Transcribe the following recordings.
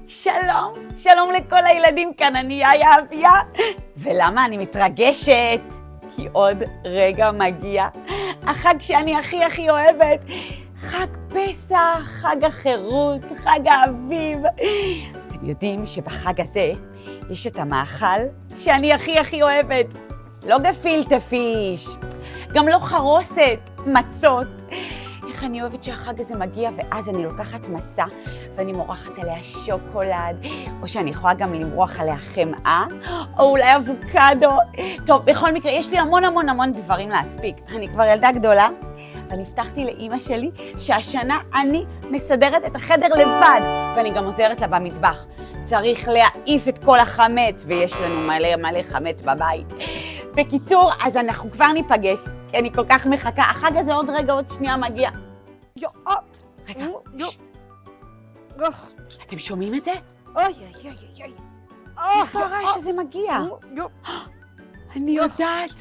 שלום, שלום לכל הילדים כאן, אני יאיה אביה. ולמה אני מתרגשת? כי עוד רגע מגיע החג שאני הכי אוהבת, חג פסח, חג החירות, חג האביב. אתם יודעים שבחג הזה יש את המאכל שאני הכי אוהבת. לא גפילטע פיש, גם לא חרוסת, מצות. איך אני אוהבת שהחג הזה מגיע, ואז אני לוקחת מצה ואני מורחת עליה שוקולד, או שאני יכולה גם למרוח עליה חמאה, או אולי אבוקדו. טוב, בכל מקרה, יש לי המון דברים להספיק. אני כבר ילדה גדולה, ואני הבטחתי לאמא שלי שהשנה אני מסדרת את החדר לבד, ואני גם עוזרת לה במטבח. צריך להעיף את כל החמץ, ויש לנו מלא חמץ בבית. בקיצור, אז אנחנו כבר ניפגש, כי אני כל כך מחכה. החג הזה עוד רגע, עוד שנייה מגיע. רגע, אתם שומעים את זה? איפה הרעש שזה מגיע? אני יודעת.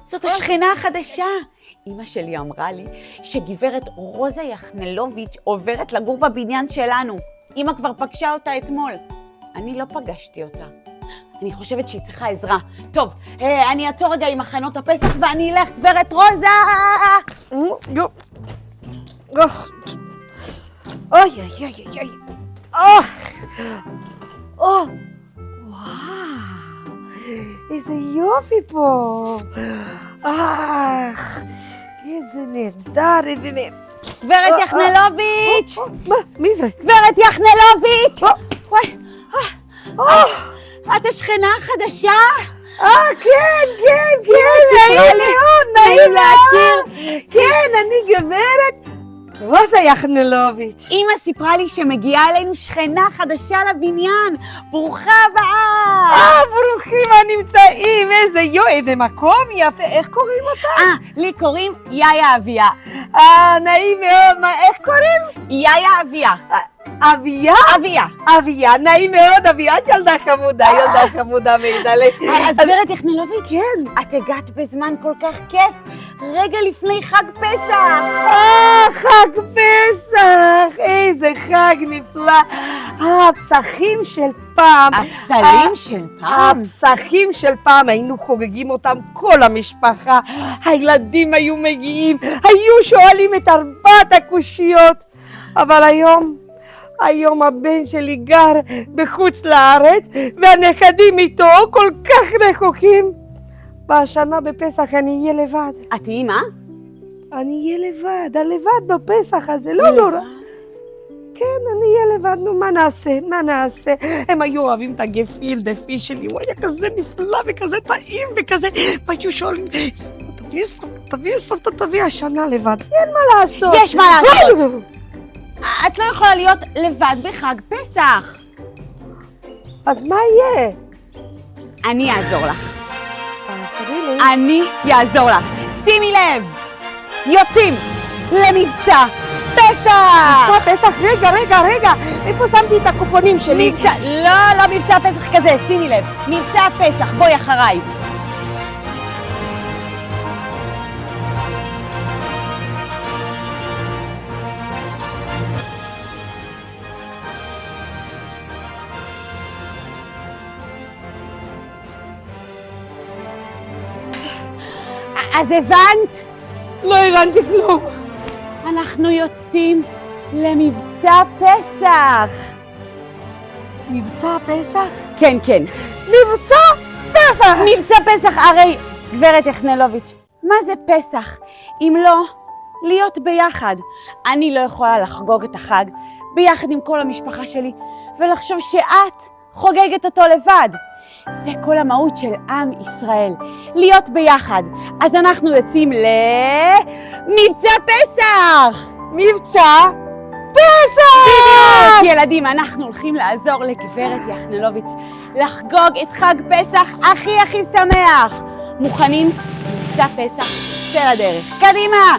זאת השכנה החדשה. אמא שלי אמרה לי שגברת רוזה יחנלוביץ' עוברת לגור בבניין שלנו. אמא כבר פגשה אותה אתמול. אני לא פגשתי אותה. אני חושבת שהיא צריכה עזרה. טוב, אני אעצור רגע עם מחנות הפסח ואני אלך. גברת רוזה! וואו, איזה יופי פה. איזה נהדר, איזה נהדר. גברת יחנלוביץ'! מה? מי זה? גברת יחנלוביץ'! את השכנה החדשה? כן, נעים מאוד. כן, אני גברת רוזה יחנלוביץ'. אמא סיפרה לי שמגיעה אלינו שכנה חדשה לבניין. ברוכה הבאה! ברוכים הנמצאים, איזה מקום יפה. איך קוראים אותה? לי קוראים יאיה אביה. נעים מאוד. מה, איך קוראים? יאיה אביה. אביה? אביה, נעים מאוד, אביה, את ילדה חמודה מידלה. אז גברת יחנלוביץ', כן. את הגעת בזמן כל כך כיף, רגע לפני חג פסח. חג פסח, איזה חג נפלא. הפסחים של פעם. הפסלים של פעם? הפסחים של פעם, היינו חוגגים אותם כל המשפחה. הילדים היו מגיעים, היו שואלים את 4 הקושיות. אבל היום הבן שלי גר בחוץ לארץ, והנכדים איתו כל כך רחוקים. והשנה בפסח אני אהיה לבד. את אימא? אני אהיה לבד בפסח הזה, לא נורא. כן, אני אהיה לבד, נו, מה נעשה? הם היו אוהבים את הגפילטע פיש שלי, הוא היה כזה נפלא וכזה טעים וכזה, והיו שואלים, תביא השנה לבד. אין מה לעשות. יש מה לעשות. את לא יכולה להיות לבד בחג פסח. אז מה יהיה? אני אעזור לך. תעזרי לי. אני אעזור לך. שימי לב, יוצאים למבצע פסח. מבצע פסח? רגע, איפה שמתי את הקופונים שלי? לא מבצע פסח כזה, שימי לב. מבצע פסח, בואי אחריי. אז הבנת? לא הבנתי כלום. אנחנו יוצאים למבצע פסח. מבצע פסח? כן. מבצע פסח! מבצע פסח, הרי גברת יחנלוביץ', מה זה פסח אם לא להיות ביחד? אני לא יכולה לחגוג את החג ביחד עם כל המשפחה שלי ולחשוב שאת חוגגת אותו לבד. זה כל המהות של עם ישראל, להיות ביחד. אז אנחנו יוצאים למבצע פסח! מבצע פסח! ילדים, אנחנו הולכים לעזור לגברת יחנלוביץ' לחגוג את חג פסח הכי שמח. מוכנים? מבצע פסח של הדרך. קדימה!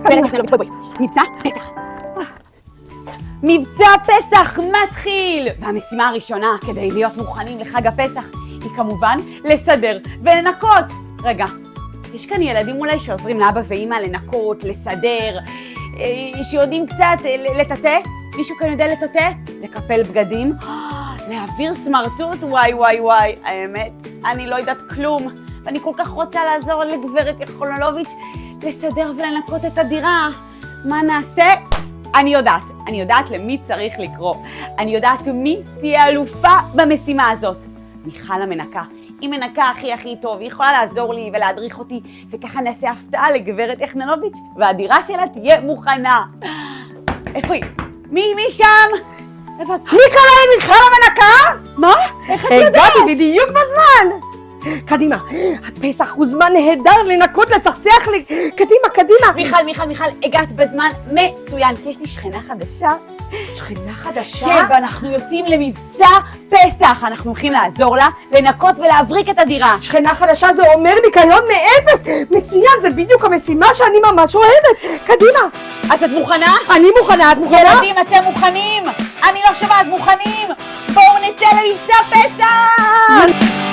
גברת יחנלוביץ', בואי. מבצע פסח. מבצע פסח מתחיל! והמשימה הראשונה כדי להיות מוכנים לחג הפסח היא כמובן לסדר ולנקות. רגע, יש כאן ילדים אולי שעוזרים לאבא ואמא לנקות, לסדר, שיודעים קצת לטאטא? מישהו כאן יודע לטאטא? לקפל בגדים? להעביר סמרטוט? וואי וואי וואי. האמת, אני לא יודעת כלום. ואני כל כך רוצה לעזור לגברת יחנולוביץ' לסדר ולנקות את הדירה. מה נעשה? אני יודעת למי צריך לקרוא. אני יודעת מי תהיה אלופה במשימה הזאת. מיכל המנקה. היא מנקה הכי טוב, היא יכולה לעזור לי ולהדריך אותי, וככה נעשה הפתעה לגברת יחנולוביץ' והדירה שלה תהיה מוכנה. איפה היא? מי שם? איפה? מיכל המנקה? מה? איך את יודעת? הגעתי בדיוק בזמן. קדימה, הפסח הוא זמן נהדר לנקות, לצחצח לי. קדימה. מיכל, הגעת בזמן מצוין, כי יש לי שכנה חדשה. שכנה חדשה? כן, ואנחנו יוצאים למבצע פסח. אנחנו הולכים לעזור לה, לנקות ולהבריק את הדירה. שכנה חדשה זה אומר ניקיון מאפס. מצוין, זה בדיוק המשימה שאני ממש אוהבת. קדימה. אז את מוכנה? אני מוכנה, את מוכנה? ילדים, אתם מוכנים? אני לא שומעת, מוכנים? בואו נצא למבצע פסח!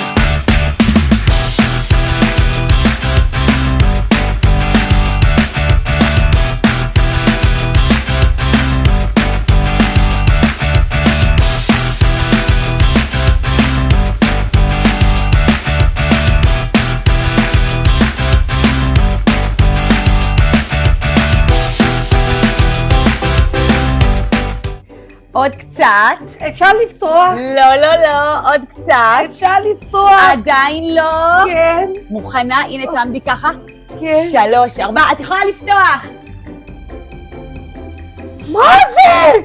עוד קצת. אפשר לפתוח? לא, עוד קצת. אפשר לפתוח? עדיין לא. כן. מוכנה? הנה תעמדי ככה. כן. 3, 4, את יכולה לפתוח. מה זה?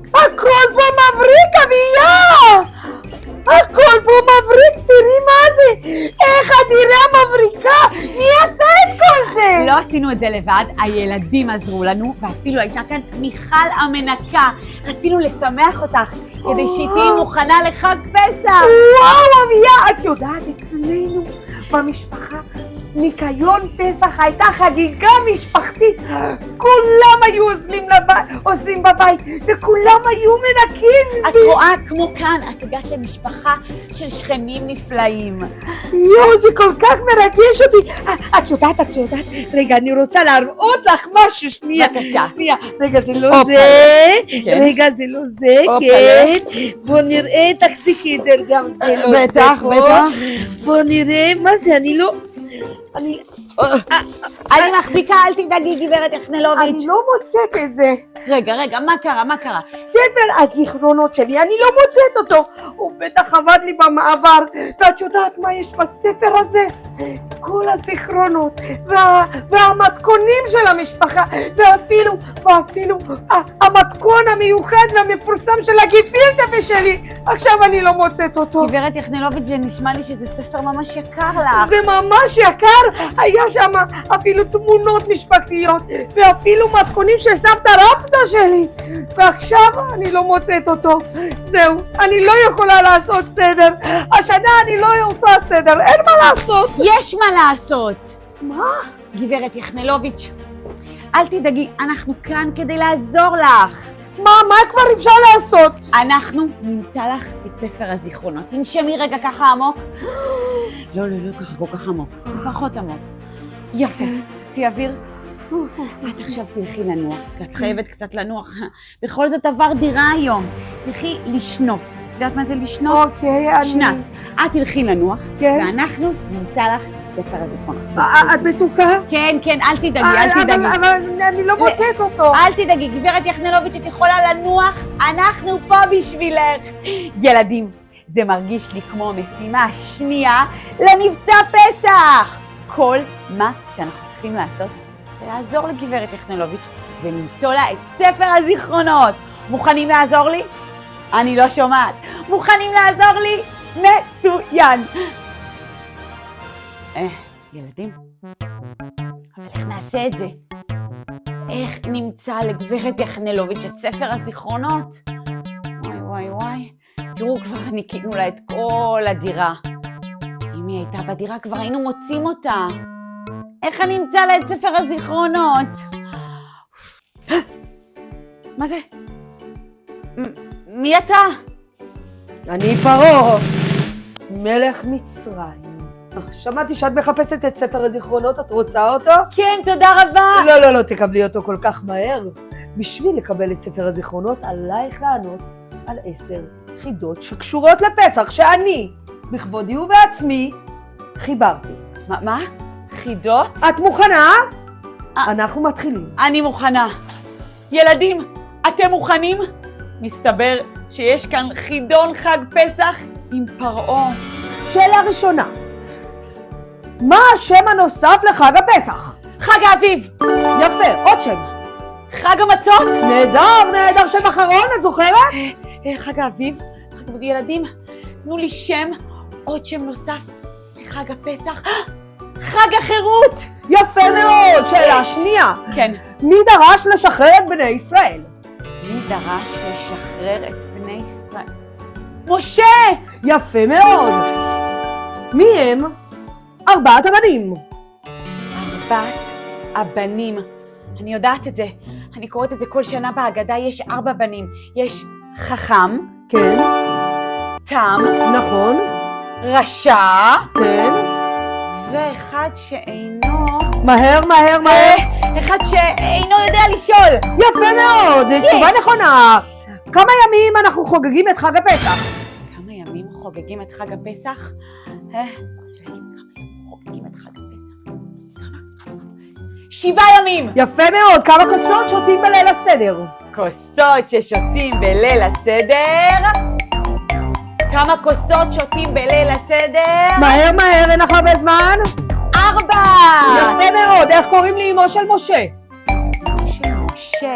הכל פה מבריק, אביה! הכל פה מבריק, תראי מה זה! איך הדירה מבריקה! מי עשה את כל זה? לא עשינו את זה לבד, הילדים עזרו לנו, ואפילו הייתה כאן מיכל המנקה. רצינו לשמח אותך, כדי שהיא תהיי מוכנה לחג פסח. וואו, אביה, את יודעת, אצלנו במשפחה ניקיון פסח הייתה חגיגה משפחתית. כולם היו עוזרים בבית, וכולם היו מנקים. את רואה כמו כאן, את הגעת למשפחה של שכנים נפלאים. יואו, זה כל כך מרגש אותי. את יודעת, רגע, אני רוצה להראות לך משהו, שנייה. בבקשה. שנייה, רגע, זה לא אופה. זה. כן. רגע, זה לא זה, אופה. כן. בוא נראה, תחזיקי את זה, גם זה לא זה. בטח. בוא נראה, מה זה, אני לא... אני מחזיקה, אל תדאגי גברת יחנולוביץ'. אני לא מוצאת את זה. רגע, מה קרה? ספר הזיכרונות שלי, אני לא מוצאת אותו. הוא בטח עבד לי במעבר. ואת יודעת מה יש בספר הזה? כל הזיכרונות והמתכונים של המשפחה, ואפילו המתכון המיוחד והמפורסם של הגפילטע שלי. עכשיו אני לא מוצאת אותו. גברת יחנולוביץ', זה נשמע לי שזה ספר ממש יקר לך. זה ממש יקר, היה שם אפילו תמונות משפחתיות ואפילו מתכונים של סבתא רבתא שלי, ועכשיו אני לא מוצאת אותו. זהו, אני לא יכולה לעשות סדר. השנה אני לא עושה סדר, אין מה לעשות. יש מה לעשות. מה? גברת יחנולוביץ', אל תדאגי, אנחנו כאן כדי לעזור לך. מה כבר אפשר לעשות? אנחנו נמצא לך את ספר הזיכרונות. תנשמי רגע ככה עמוק. לא, ככה כל כך עמוק. פחות עמוק. יפה, תוציא אוויר. את עכשיו תלכי לנוח, כי את חייבת קצת לנוח. בכל זאת עבר דירה היום. תלכי לשנות. את יודעת מה זה לשנות? אוקיי, אני... שנת. את תלכי לנוח, כן. ואנחנו נמצא לך את ספר הזיכרונות. את בטוחה? כן, אל תדאגי. אבל אני לא מוצאת אותו. אל תדאגי, גברת יחנולוביץ', את יכולה לנוח, אנחנו פה בשבילך. ילדים, זה מרגיש לי כמו המשימה השנייה למבצע פסח. כל מה שאנחנו צריכים לעשות זה לעזור לגברת יחנולוביץ' ולמצוא לה את ספר הזיכרונות. מוכנים לעזור לי? אני לא שומעת. מוכנים לעזור לי? מצוין. ילדים, אבל איך נעשה את זה? איך נמצא לגברת יחנולוביץ' את ספר הזיכרונות? וואי. תראו, כבר ניקינו לה את כל הדירה. אם היא הייתה בדירה כבר היינו מוצאים אותה. איך אני אמצא לה את ספר הזיכרונות? מה זה? מי אתה? אני פרעה, מלך מצרים. שמעתי שאת מחפשת את ספר הזיכרונות, את רוצה אותו? כן, תודה רבה. לא, תקבלי אותו כל כך מהר. בשביל לקבל את ספר הזיכרונות, עלייך לענות על 10 חידות שקשורות לפסח, שאני, בכבודי ובעצמי, חיברתי. מה? חידות? את מוכנה? אנחנו מתחילים. אני מוכנה. ילדים, אתם מוכנים? מסתבר שיש כאן חידון חג פסח עם פרעה. שאלה ראשונה, מה השם הנוסף לחג הפסח? חג האביב. יפה, עוד שם. חג המצות. נהדר, שם אחרון, את זוכרת? חג האביב. ילדים, תנו לי שם, עוד שם נוסף לחג הפסח. חג החירות. יפה מאוד. שאלה שנייה. כן. מי דרש לשחרר את בני ישראל? מי דרש לשחרר את בני ישראל? משה! יפה מאוד. מי הם 4 הבנים? 4 הבנים. אני יודעת את זה. אני קוראת את זה כל שנה בהגדה. יש 4 בנים. יש חכם. כן. תם. נכון. רשע. כן. ואחד שאינו... מהר. אחד שאינו יודע לשאול. יפה מאוד. תשובה נכונה. כמה ימים אנחנו חוגגים את חג הפסח? כמה ימים חוגגים את חג הפסח? חוגגים את חג הפסח. 7 ימים. יפה מאוד. כמה כוסות שותים בליל הסדר? כוסות ששותים בליל הסדר. כמה כוסות שותים בליל הסדר? מהר, אין לך הרבה זמן. 4. יפה מאוד. איך קוראים לאמו של משה?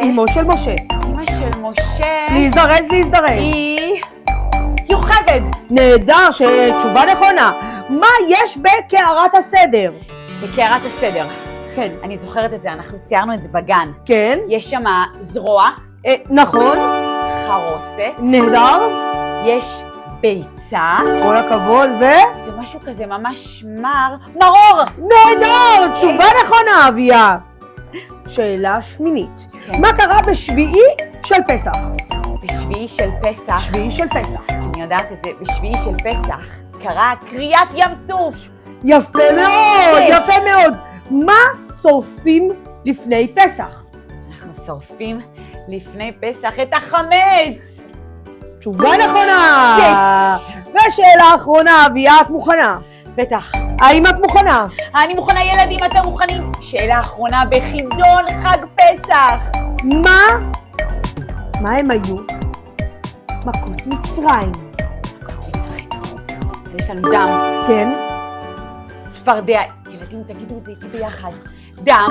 אמו של משה. אמא של משה. להזדרז. היא יוכבד. נהדר, תשובה נכונה. מה יש בקערת הסדר? בקערת הסדר. כן. אני זוכרת את זה, אנחנו ציירנו את זה בגן. כן. יש שם זרוע. נכון. חרוסת. נהדר. יש ביצה. כל הכבוד, ומשהו כזה ממש מרור. נהדר, תשובה נכונה, אביה. שאלה שמינית. כן. מה קרה בשביעי של פסח? בשביעי של פסח. שביעי של פסח. אני יודעת את זה, בשביעי של פסח קרה קריאת ים סוף. יפה מאוד. מה שורפים לפני פסח? אנחנו שורפים לפני פסח את החמץ. תשובה נכונה. יש. ושאלה אחרונה, אביה, את מוכנה? בטח. האם את מוכנה? אני מוכנה, ילדים, אתם מוכנים? שאלה אחרונה בחידון חג פסח. מה הם היו? מכות מצרים. יש לנו דם. כן. צפרדע. ילדים, תגידו את זה איתי ביחד. דם.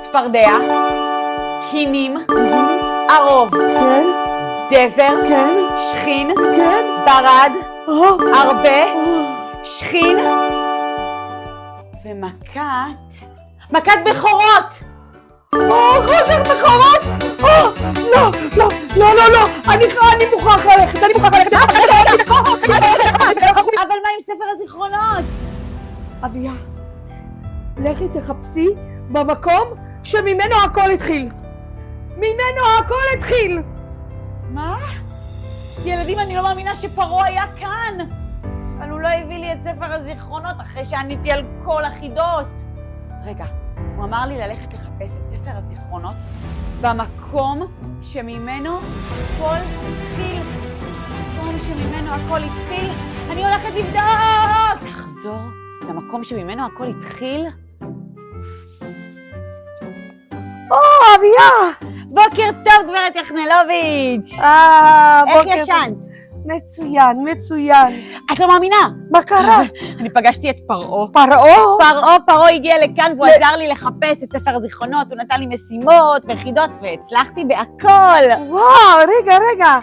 צפרדע. קינים. ערוב. כן. דבר. כן. שכין. כן. ברד. הרבה. שכין. מכת בכורות. חושך בכורות. לא. אני מוכרח ללכת. אבל מה עם ספר הזיכרונות? אביה, לכי תחפשי במקום שממנו הכל התחיל. מה? ילדים, אני לא מאמינה שפרעה היה כאן. אבל הוא לא הביא לי את ספר הזיכרונות אחרי שעניתי על כל החידות. רגע, הוא אמר לי ללכת לחפש את ספר הזיכרונות במקום שממנו הכל התחיל. אני הולכת לבדוק! לחזור למקום שממנו הכל התחיל? אביה! בוקר טוב, גברת יחנלוביץ'. איך ישנת? מצוין. את לא מאמינה? מה קרה? אני פגשתי את פרעה. פרעה? הגיע לכאן והוא עזר לי לחפש את ספר הזיכרונות, הוא נתן לי משימות וחידות והצלחתי בהכל. וואו, רגע.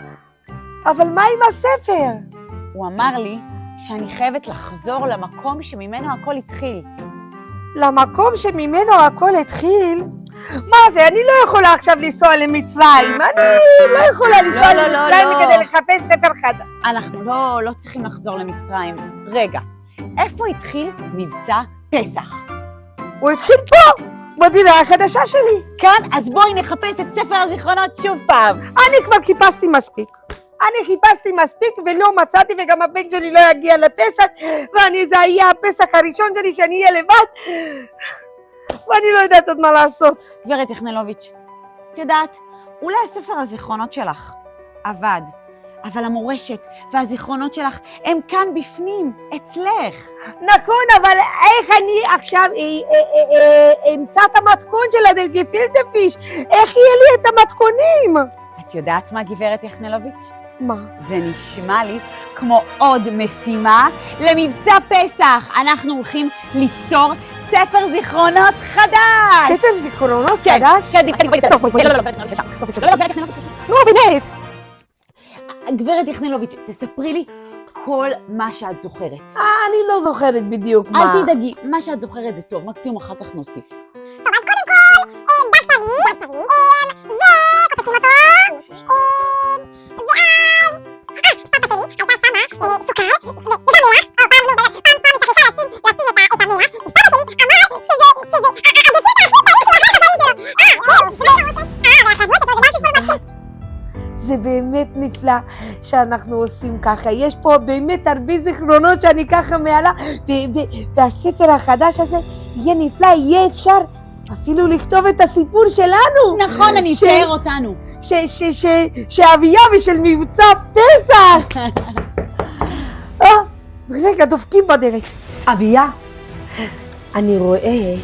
אבל מה עם הספר? הוא אמר לי שאני חייבת לחזור למקום שממנו הכל התחיל. למקום שממנו הכל התחיל? מה זה? אני לא יכולה עכשיו לנסוע למצרים. כדי לחפש ספר חדש. אנחנו לא צריכים לחזור למצרים. רגע, איפה התחיל מבצע פסח? הוא התחיל פה, בדירה החדשה שלי. כאן? אז בואי נחפש את ספר הזיכרונות שוב פעם. אני כבר חיפשתי מספיק. אני חיפשתי מספיק ולא מצאתי, וגם הבן שלי לא יגיע לפסח, זה היה הפסח הראשון שלי שאני אהיה לבד, ואני לא יודעת עוד מה לעשות. גברת יחנלוביץ', את יודעת, אולי ספר הזיכרונות שלך עבד, אבל המורשת והזיכרונות שלך הם כאן בפנים, אצלך. נכון, אבל איך אני עכשיו אמצא את המתכון של הגפילטע פיש? איך יהיה לי את המתכונים? את יודעת מה, גברת יחנלוביץ'? מה? זה נשמע לי כמו עוד משימה למבצע פסח. אנחנו הולכים ליצור ספר זיכרונות חדש. ספר זיכרונות כן, חדש? כן, טוב, בואי. נו, באמת. גברת יחנלוביץ', תספרי לי כל מה שאת זוכרת. אני לא זוכרת בדיוק מה. אל תדאגי, מה שאת זוכרת זה טוב, מקסימום אחר כך נוסיף. טוב, אז קודם כל, דג טרי, וקופצים אותו, סבתא שלי הייתה שמה סוכר, וגם מלח, פעם שכחה לשים את המלח, סבתא שלי אמר שזה הגפילטע הכי טעים שלו. זה באמת נפלא שאנחנו עושים ככה. יש פה באמת הרבה זיכרונות שאני ככה מעלה, והספר החדש הזה יהיה נפלא, יהיה אפשר אפילו לכתוב את הסיפור שלנו. נכון, אני אצייר אותנו. שאביה ושל מבצע פסח. רגע, דופקים בדלת. אביה, אני רואה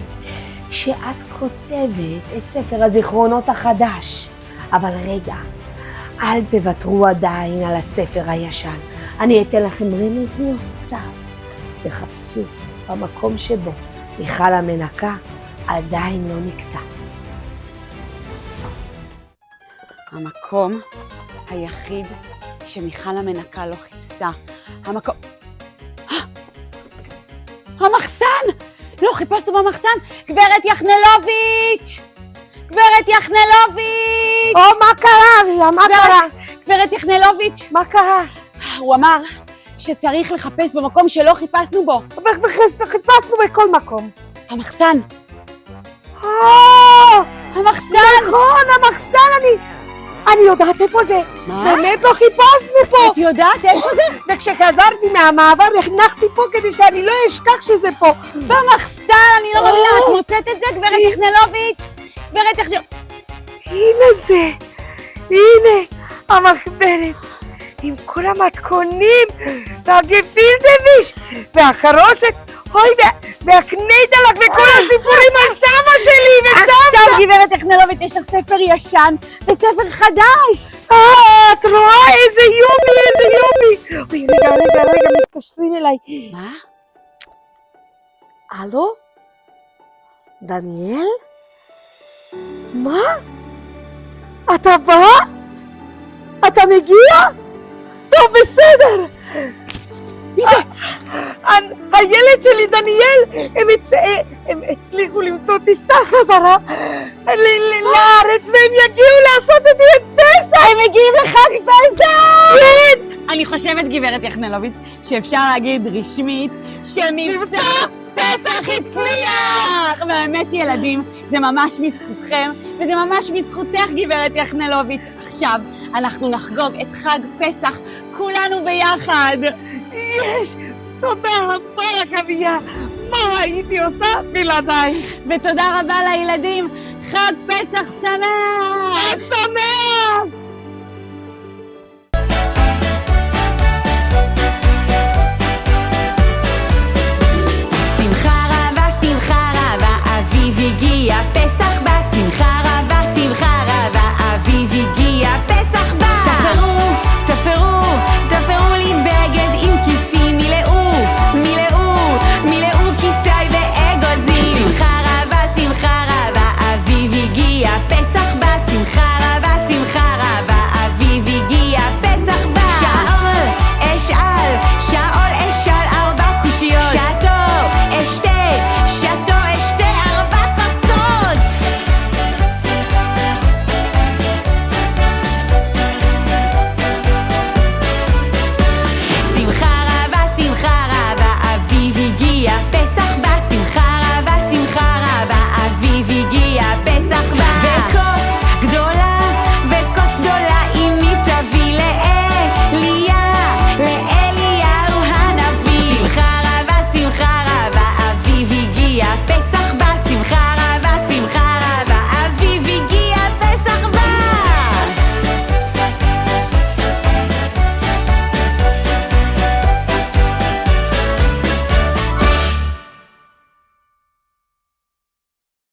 שאת כותבת את ספר הזיכרונות החדש, אבל רגע, אל תוותרו עדיין על הספר הישן. אני אתן לכם רמז נוסף. תחפשו במקום שבו מיכל המנקה עדיין לא נקטע. המקום היחיד שמיכל המנקה לא חיפשה. המחסן! לא חיפשנו במחסן! גברת יחנלוביץ'! גברת יחנלוביץ'! מה קרה, אביה? מה קרה? גברת יחנלוביץ'! מה קרה? הוא אמר שצריך לחפש במקום שלא חיפשנו בו. וחיפשנו בכל מקום. המחסן! המחסן! נכון, המחסן, אני יודעת איפה זה. מה? באמת לא חיפשנו פה. את יודעת איפה זה? וכשחזרתי מהמעבר הנחתי פה כדי שאני לא אשכח שזה פה. במחסן! אני לא מבינה, את מוצאת את זה, גברת יחנלוביץ'? גברת יחנלוביץ'. הנה זה, הנה המחברת עם כל המתכונים והגפילטע פיש והחרוסת, אוי, והקניידלק וכל הסיפורים על סבא שלי וסבתא. עכשיו, גברת יחנלוביץ', יש לך ספר ישן וספר חדש. את רואה? איזה יופי, איזה יופי. אוי, רגע, מתקשרים אליי. מה? הלו? דניאל? מה? אתה בא? אתה מגיע? טוב, בסדר. מי זה? הילד שלי, דניאל, הם הצליחו למצוא טיסה חזרה לארץ, והם יגיעו לעשות את פסח. הם מגיעים לחג פסח! כן! אני חושבת, גברת יחנלוביץ', שאפשר להגיד רשמית שמבצע פסח הצליח! באמת, ילדים, זה ממש מזכותכם, וזה ממש מזכותך, גברת יחנלוביץ'. עכשיו אנחנו נחגוג את חג פסח כולנו ביחד. יש! תודה רבה לך, אביה. מה הייתי עושה בלעדייך? ותודה רבה לילדים. חג פסח שמח! חג שמח! שמחה רבה, אביב הגיע, פסח בא. שמחה רבה, אביב הגיע, פסח בא. תפרו לי בגד עם כיסים, מילאו כיסי ואגוזים. שמחה רבה, אביב הגיע,